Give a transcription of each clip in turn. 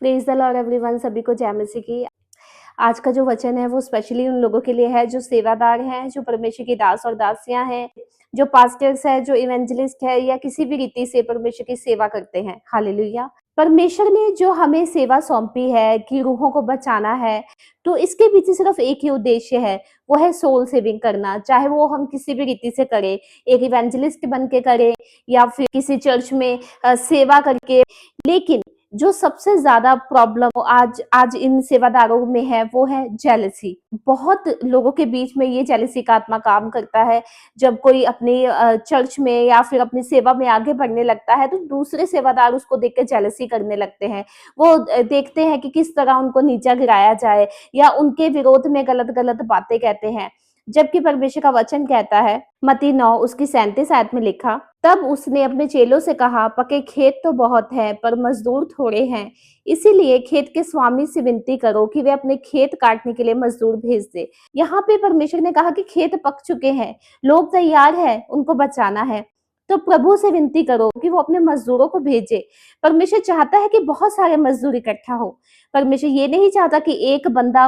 Praise the Lord everyone. सभी को जय मसीह की। आज का जो वचन है वो स्पेशली उन लोगों के लिए है जो सेवादार हैं, जो परमेश्वर की दास और दासियां हैं, जो पास्टर्स है, जो इवेंजलिस्ट है या किसी भी रीति से परमेश्वर की सेवा करते हैं। हालेलुया। परमेश्वर ने जो हमें सेवा सौंपी है कि रूहों को बचाना है, तो इसके पीछे सिर्फ एक ही उद्देश्य है, वो है सोल सेविंग करना। चाहे वो हम किसी भी रीति से करें, एक इवेंजलिस्ट बन के करें या फिर किसी चर्च में सेवा करके। लेकिन जो सबसे ज्यादा प्रॉब्लम आज आज इन सेवादारों में है वो है जेलसी। बहुत लोगों के बीच में ये जेलसी का आत्मा काम करता है। जब कोई अपनी चर्च में या फिर अपनी सेवा में आगे बढ़ने लगता है तो दूसरे सेवादार उसको देख के जेलसी करने लगते हैं। वो देखते हैं कि किस तरह उनको नीचा गिराया जाए या उनके विरोध में गलत गलत बातें कहते हैं। जबकि परमेश्वर का वचन कहता है, मत्ती 9 उसकी 37 आयत में लिखा, तब उसने अपने चेलों से कहा, पके खेत तो बहुत है पर मजदूर थोड़े हैं, इसीलिए खेत के स्वामी से विनती करो कि वे अपने खेत काटने के लिए मजदूर भेज दे। यहाँ पे परमेश्वर ने कहा कि खेत पक चुके हैं, लोग तैयार हैं, उनको बचाना है, तो प्रभु से विनती करो कि वो अपने मजदूरों को भेजे। परमेश्वर चाहता है कि बहुत सारे मजदूर इकट्ठा हो। परमेश्वर ये नहीं चाहता कि एक बंदा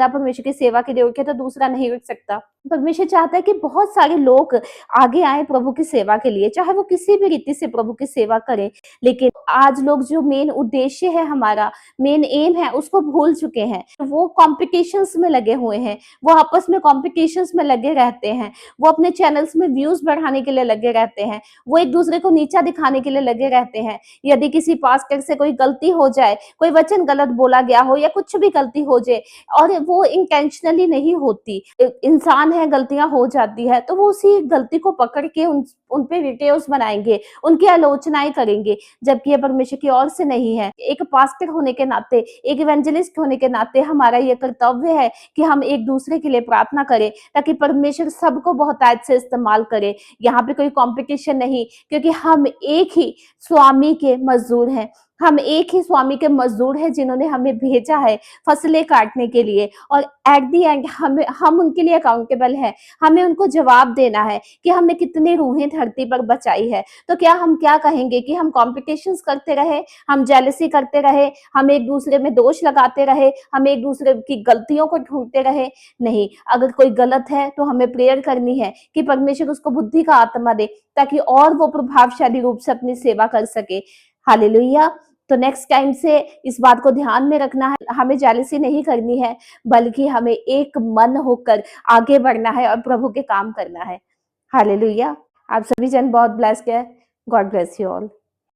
परमेश्वर की सेवा के लिए उठे तो दूसरा नहीं उठ सकता। परमेश्वर चाहता है कि बहुत सारे लोग आगे आए प्रभु की सेवा के लिए, चाहे वो किसी भी रीति से प्रभु की सेवा करें। लेकिन आज लोग जो मेन उद्देश्य है, हमारा मेन एम है, उसको भूल चुके हैं। वो कॉम्पिटिशन्स में लगे हुए हैं, वो आपस में कॉम्पिटिशन्स में लगे रहते हैं, वो अपने चैनल्स में व्यूज बढ़ाने के लिए लगे रहते हैं, वो एक दूसरे को नीचा दिखाने के लिए लगे रहते हैं। यदि किसी पास्टर से कोई गलती हो जाए, कोई वचन गलत बोला गया हो या कुछ भी गलती हो जाए, और वो इंटेंशनली नहीं होती, इंसान है, गलतियां हो जाती है, तो वो उसी गलती को पकड़ के उन पे वीडियोस बनाएंगे, उनकी आलोचनाएं करेंगे। जबकि ये परमेश्वर की ओर से नहीं है। एक पास्टर होने के नाते, एक इवेंजलिस्ट होने के नाते हमारा ये कर्तव्य है कि हम एक दूसरे के लिए प्रार्थना करें ताकि परमेश्वर सबको बहुतायत से इस्तेमाल करे। यहाँ पे कोई कंपटीशन नहीं, क्योंकि हम एक ही स्वामी के मजदूर हैं। हम एक ही स्वामी के मजदूर हैं जिन्होंने हमें भेजा है फसलें काटने के लिए, और एट दी एंड हम उनके लिए अकाउंटेबल हैं। हमें उनको जवाब देना है कि हमने कितनी रूहें धरती पर बचाई है। तो क्या हम क्या कहेंगे कि हम कॉम्पिटिशन्स करते रहे, हम जेलसी करते रहे, हम एक दूसरे में दोष लगाते रहे, हम एक दूसरे की गलतियों को ढूंढते रहे? नहीं। अगर कोई गलत है तो हमें प्रेयर करनी है कि परमेश्वर उसको बुद्धि का आत्मा दे ताकि और वो प्रभावशाली रूप से अपनी सेवा कर सके। हालेलुया। तो नेक्स्ट टाइम से इस बात को ध्यान में रखना है, हमें जेलसी नहीं करनी है, बल्कि हमें एक मन होकर आगे बढ़ना है और प्रभु के काम करना है। हालेलुया। आप सभी जन बहुत ब्लेस्ड है। God bless you all.